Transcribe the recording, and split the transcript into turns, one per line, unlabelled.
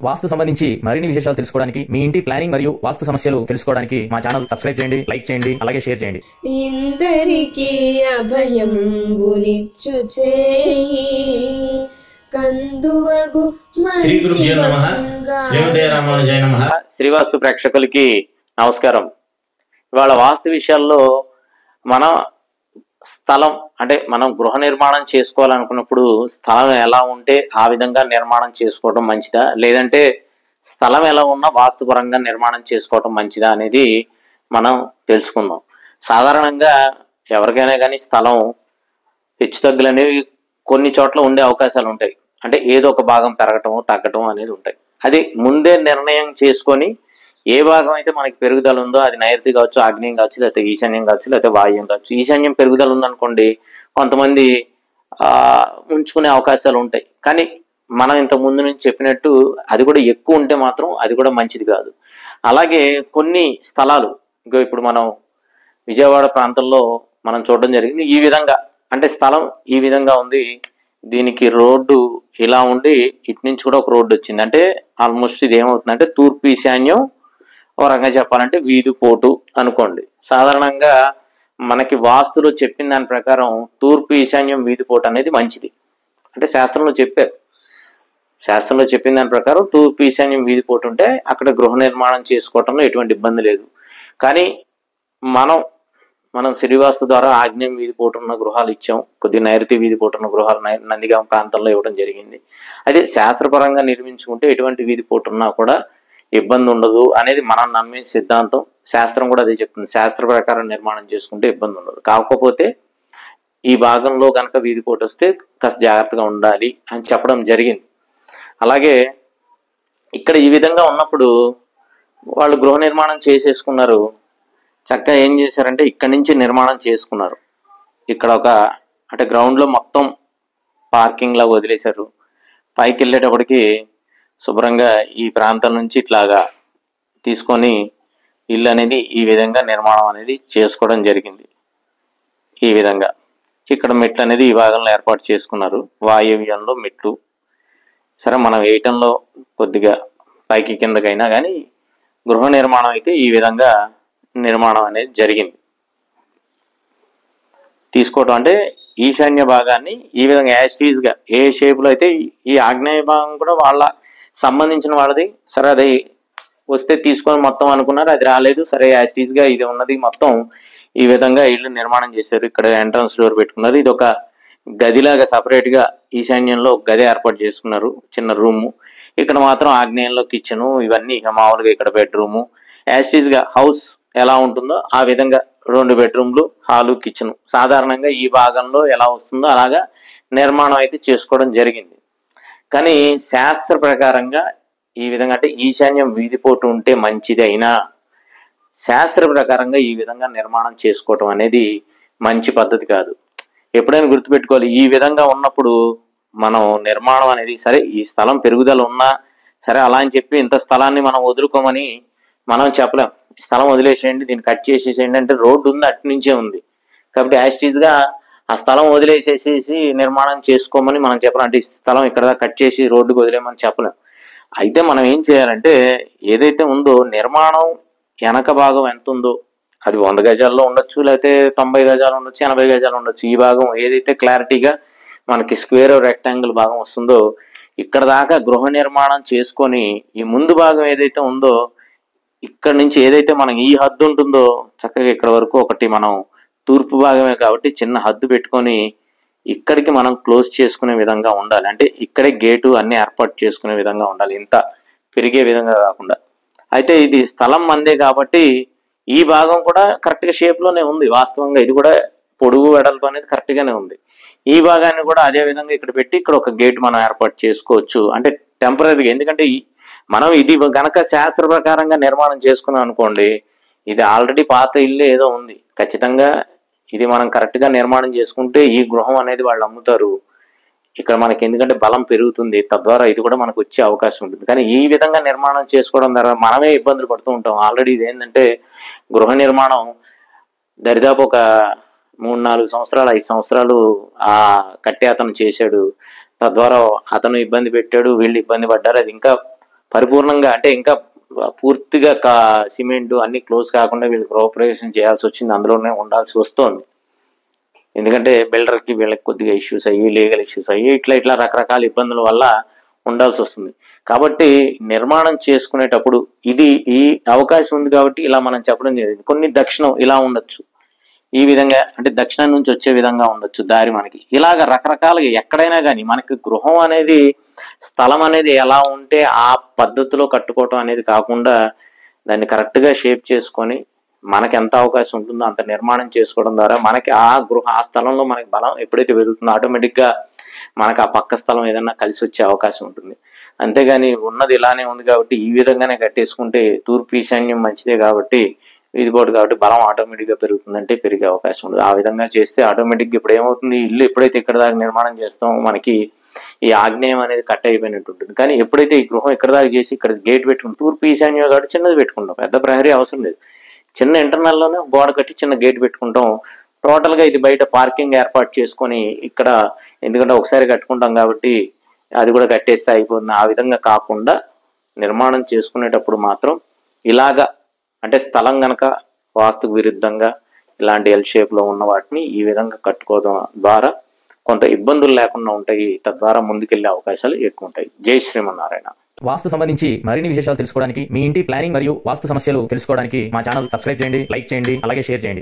వాస్తు సంబంధించి మరిన్ని విశేషాలు తెలుసుకోవడానికి, మీ ఇంటి ప్లానింగ్ మరియు వాస్తు సమస్యలు తెలుసుకోవడానికి మా ఛానల్ సబ్స్క్రైబ్ చేయండి, లైక్ చేయండి, అలాగే షేర్ చేయండి.
ఇందరికీ అభయంబునిచ్చు చేయి కందువగు
శ్రీ గురుభ్యో నమః. శ్రీమతే రామానుజాయ నమః. శ్రీవాస్తు ప్రేక్షకులకి నమస్కారం. ఇవాళ వాస్తు విషయాల్లో మన స్థలం అంటే మనం గృహ నిర్మాణం చేసుకోవాలనుకున్నప్పుడు స్థలం ఎలా ఉంటే ఆ విధంగా నిర్మాణం చేసుకోవడం మంచిదా, లేదంటే స్థలం ఎలా ఉన్నా వాస్తుపరంగా నిర్మాణం చేసుకోవడం మంచిదా అనేది మనం తెలుసుకుందాం. సాధారణంగా ఎవరికైనా కానీ స్థలం హెచ్చుతగ్గులు అనేవి కొన్ని చోట్ల ఉండే అవకాశాలు ఉంటాయి. అంటే ఏదో ఒక భాగం పెరగటం తగ్గటం అనేది ఉంటాయి. అది ముందే నిర్ణయం చేసుకొని ఏ భాగం అయితే మనకి పెరుగుదల ఉందో అది నైరుతి కావచ్చు, ఆగ్నేయం కావచ్చు, లేకపోతే ఈశాన్యం కావచ్చు, లేకపోతే వాయువ్యం కావచ్చు. ఈశాన్యం పెరుగుదల ఉందనుకోండి, కొంతమంది ఉంచుకునే అవకాశాలు ఉంటాయి. కానీ మనం ఇంత ముందు నుంచి చెప్పినట్టు అది కూడా ఎక్కువ ఉంటే మాత్రం అది కూడా మంచిది కాదు. అలాగే కొన్ని స్థలాలు ఇప్పుడు మనం విజయవాడ ప్రాంతంలో మనం చూడడం జరిగింది. ఈ విధంగా అంటే స్థలం ఈ విధంగా ఉంది, దీనికి రోడ్డు ఇలా ఉండి ఇటు నుంచి కూడా ఒక రోడ్డు వచ్చింది. అంటే ఆల్మోస్ట్ ఇది ఏమవుతుందంటే తూర్పు ఈశాన్యం, ఒక రకంగా చెప్పాలంటే వీధి పోటు అనుకోండి. సాధారణంగా మనకి వాస్తులో చెప్పిన దాని ప్రకారం తూర్పు ఈశాన్యం వీధి పోటు అనేది మంచిది. అంటే శాస్త్రంలో చెప్పిన దాని ప్రకారం తూర్పు ఈశాన్యం వీధి పోటు ఉంటే అక్కడ గృహ నిర్మాణం చేసుకోవటంలో ఎటువంటి ఇబ్బంది లేదు. కానీ మనం శ్రీవాస్తు ద్వారా ఆగ్నేయం వీధి పోటు ఉన్న గృహాలు ఇచ్చాం, కొద్దిగా నైరుతి వీధి పోటు ఉన్న గృహాలు నందిగామ ప్రాంతంలో ఇవ్వడం జరిగింది. అదే శాస్త్రపరంగా నిర్మించుకుంటే ఎటువంటి వీధి పోటు ఉన్నా కూడా ఇబ్బంది ఉండదు అనేది మనం నమ్మే సిద్ధాంతం. శాస్త్రం కూడా అదే చెప్తుంది, శాస్త్ర ప్రకారం నిర్మాణం చేసుకుంటే ఇబ్బంది ఉండదు. కాకపోతే ఈ భాగంలో కనుక వీధి పోటు వస్తే కాస్త జాగ్రత్తగా ఉండాలి అని చెప్పడం జరిగింది. అలాగే ఇక్కడ ఈ విధంగా ఉన్నప్పుడు వాళ్ళు గృహ నిర్మాణం చేసేసుకున్నారు. చక్కగా ఏం చేశారంటే ఇక్కడి నుంచి నిర్మాణం చేసుకున్నారు. ఇక్కడ అంటే గ్రౌండ్లో మొత్తం పార్కింగ్ లాగా వదిలేశారు. పైకి వెళ్ళేటప్పటికి శుభ్రంగా ఈ ప్రాంతం నుంచి ఇట్లాగా తీసుకొని ఇల్లు అనేది ఈ విధంగా నిర్మాణం అనేది చేసుకోవడం జరిగింది. ఈ విధంగా ఇక్కడ మెట్లు అనేది ఈ భాగంలో ఏర్పాటు చేసుకున్నారు. వాయువ్యంలో మెట్లు సరే మనం వేయటంలో కొద్దిగా పైకి కిందకైనా కానీ గృహ నిర్మాణం అయితే ఈ విధంగా నిర్మాణం అనేది జరిగింది. తీసుకోవటం అంటే ఈశాన్య భాగాన్ని ఈ విధంగా యాస్టీజ్గా ఏ షేప్లో అయితే ఈ ఆగ్నేయ భాగం కూడా వాళ్ళ సంబంధించిన వాళ్ళది. సరే అది వస్తే తీసుకొని మొత్తం అనుకున్నారు, అది రాలేదు. సరే యాస్టీజ్గా ఇది ఉన్నది మొత్తం ఈ విధంగా ఇల్లు నిర్మాణం చేశారు. ఇక్కడ ఎంట్రన్స్ డోర్ పెట్టుకున్నారు. ఇది ఒక గదిలాగా సపరేట్గా ఈశాన్యంలో గది ఏర్పాటు చేసుకున్నారు, చిన్న రూము. ఇక్కడ మాత్రం ఆగ్నేయంలో కిచెను, ఇవన్నీ ఇక మామూలుగా ఇక్కడ బెడ్రూము. యాస్టీజ్గా హౌస్ ఎలా ఉంటుందో ఆ విధంగా 2 బెడ్రూమ్లు, హాలు, కిచెను సాధారణంగా ఈ భాగంలో ఎలా వస్తుందో అలాగా నిర్మాణం అయితే చేసుకోవడం జరిగింది. కానీ శాస్త్ర ప్రకారంగా ఈ విధంగా అంటే ఈశాన్యం వీధిపోటు ఉంటే మంచిది అయినా శాస్త్ర ప్రకారంగా ఈ విధంగా నిర్మాణం చేసుకోవటం అనేది మంచి పద్ధతి కాదు. ఎప్పుడైనా గుర్తుపెట్టుకోవాలి, ఈ విధంగా ఉన్నప్పుడు మనం నిర్మాణం అనేది సరే ఈ స్థలం పెరుగుదల ఉన్నా సరే అలా అని చెప్పి ఇంత స్థలాన్ని మనం వదులుకోమని మనం చెప్పలేం. స్థలం వదిలేసేయండి, దీన్ని కట్ చేసేసేయండి అంటే రోడ్డు ఉంది, అటు నుంచే ఉంది కాబట్టి యాస్టీజ్గా ఆ స్థలం వదిలేసేసేసి నిర్మాణం చేసుకోమని మనం చెప్పలేం. అంటే ఈ స్థలం ఇక్కడ కట్ చేసి రోడ్డుకు వదిలేమని చెప్పలేం. అయితే మనం ఏం చేయాలంటే ఏదైతే ఉందో నిర్మాణం వెనక భాగం ఎంత ఉందో అది 100 గజాల్లో ఉండొచ్చు, లేకపోతే 90 గజాలు ఉండొచ్చు, 80 గజాలు ఉండొచ్చు. ఈ భాగం ఏదైతే క్లారిటీగా మనకి స్క్వేర్ రెక్టాంగిల్ భాగం వస్తుందో ఇక్కడ దాకా గృహ నిర్మాణం చేసుకొని ఈ ముందు భాగం ఏదైతే ఉందో ఇక్కడ నుంచి ఏదైతే మనం ఈ హద్దు ఉంటుందో చక్కగా ఇక్కడ వరకు ఒకటి మనం తూర్పు భాగమే కాబట్టి చిన్న హద్దు పెట్టుకొని ఇక్కడికి మనం క్లోజ్ చేసుకునే విధంగా ఉండాలి. అంటే ఇక్కడే గేటు అన్ని ఏర్పాటు చేసుకునే విధంగా ఉండాలి, ఇంత పెరిగే విధంగా కాకుండా. అయితే ఇది స్థలం మందే కాబట్టి ఈ భాగం కూడా కరెక్ట్గా షేప్లోనే ఉంది. వాస్తవంగా ఇది కూడా పొడుగు వెడల్పు అనేది కరెక్ట్గానే ఉంది. ఈ భాగాన్ని కూడా అదే విధంగా ఇక్కడ పెట్టి ఇక్కడ ఒక గేట్ మనం ఏర్పాటు చేసుకోవచ్చు. అంటే టెంపరీగా, ఎందుకంటే మనం ఇది గనక శాస్త్ర ప్రకారంగా నిర్మాణం చేసుకున్నాం అనుకోండి, ఇది ఆల్రెడీ పాత ఇల్లు ఏదో ఉంది, ఖచ్చితంగా ఇది మనం కరెక్ట్గా నిర్మాణం చేసుకుంటే ఈ గృహం అనేది వాళ్ళు అమ్ముతారు. ఇక్కడ మనకి ఎందుకంటే బలం పెరుగుతుంది, తద్వారా ఇది కూడా మనకు వచ్చే అవకాశం ఉంటుంది. కానీ ఈ విధంగా నిర్మాణం చేసుకోవడం ద్వారా మనమే ఇబ్బందులు పడుతూ ఉంటాం. ఆల్రెడీ ఇది ఏంటంటే గృహ నిర్మాణం దరిదాపు ఒక 3-4 సంవత్సరాలు 5 సంవత్సరాలు ఆ కట్టే అతను చేశాడు. తద్వారా అతను ఇబ్బంది పెట్టాడు, వీళ్ళు ఇబ్బంది పడ్డారు. అది ఇంకా పరిపూర్ణంగా అంటే ఇంకా పూర్తిగా సిమెంట్ అన్ని క్లోజ్ కాకుండా వీళ్ళు గృహప్రవేశం చేయాల్సి వచ్చింది, అందులోనే ఉండాల్సి వస్తుంది. ఎందుకంటే బిల్డర్కి వీళ్ళకి కొద్దిగా ఇష్యూస్ అయ్యి, లీగల్ ఇష్యూస్ అయ్యి, ఇట్లా రకరకాల ఇబ్బందుల వల్ల ఉండాల్సి వస్తుంది. కాబట్టి నిర్మాణం చేసుకునేటప్పుడు ఈ అవకాశం ఉంది కాబట్టి ఇలా మనం చెప్పడం జరిగింది. కొన్ని దక్షిణం ఇలా ఉండొచ్చు, ఈ విధంగా అంటే దక్షిణం నుంచి వచ్చే విధంగా ఉండొచ్చు దారి మనకి. ఇలాగ రకరకాలుగా ఎక్కడైనా కానీ మనకి గృహం అనేది, స్థలం అనేది ఎలా ఉంటే ఆ పద్ధతిలో కట్టుకోవటం అనేది కాకుండా దాన్ని కరెక్ట్గా షేప్ చేసుకొని మనకి ఎంత అవకాశం ఉంటుందో అంత నిర్మాణం చేసుకోవడం ద్వారా మనకి ఆ స్థలంలో మనకి బలం ఎప్పుడైతే వెళ్తుందో ఆటోమేటిక్గా మనకు ఆ పక్క స్థలం ఏదన్నా కలిసి వచ్చే అవకాశం ఉంటుంది. అంతేగాని ఉన్నది ఇలానే ఉంది కాబట్టి ఈ విధంగానే కట్టేసుకుంటే తూర్పు ఈశాన్యం మంచిదే కాబట్టి వీధిపోటు కాబట్టి బలం ఆటోమేటిక్గా పెరుగుతుందంటే పెరిగే అవకాశం ఉండదు. ఆ విధంగా చేస్తే ఆటోమేటిక్గా ఇప్పుడు ఏమవుతుంది, ఇల్లు ఎప్పుడైతే ఇక్కడ దాకా నిర్మాణం చేస్తామో మనకి ఈ ఆగ్నేయం అనేది కట్ అయిపోయినట్టు ఉంటుంది. కానీ ఎప్పుడైతే ఈ గృహం ఇక్కడ దాకా చేసి ఇక్కడ గేట్ పెట్టుకుంటాం, తూర్పు ఈశాన్యం కాబట్టి చిన్నది పెట్టుకుంటాం, పెద్ద ప్రహరీ అవసరం లేదు, చిన్న ఇంటర్నల్లోనే గోడ కట్టి చిన్న గేట్ పెట్టుకుంటాం. టోటల్గా ఇది బయట పార్కింగ్ ఏర్పాటు చేసుకొని ఇక్కడ, ఎందుకంటే ఒకసారి కట్టుకుంటాం కాబట్టి అది కూడా కట్టేస్తే అయిపోతుంది. ఆ విధంగా కాకుండా నిర్మాణం చేసుకునేటప్పుడు మాత్రం ఇలాగా అంటే స్థలం గనక వాస్తుకు విరుద్ధంగా ఇలాంటి ఎల్ షేప్లో ఉన్న వాటిని ఈ విధంగా కట్టుకోవడం ద్వారా కొంత ఇబ్బందులు లేకుండా ఉంటాయి, తద్వారా ముందుకెళ్లే అవకాశాలు ఎక్కువ ఉంటాయి. జై శ్రీమన్నారాయణ.
వాస్తు సంబంధించి మరిన్ని విశేషాలు తెలుసుకోవడానికి, మీ ఇంటి ప్లానింగ్ మరియు వాస్తు సమస్యలు తెలుసుకోవడానికి మా ఛానల్ సబ్స్క్రైబ్ చేయండి, లైక్ చేయండి, అలాగే షేర్ చేయండి.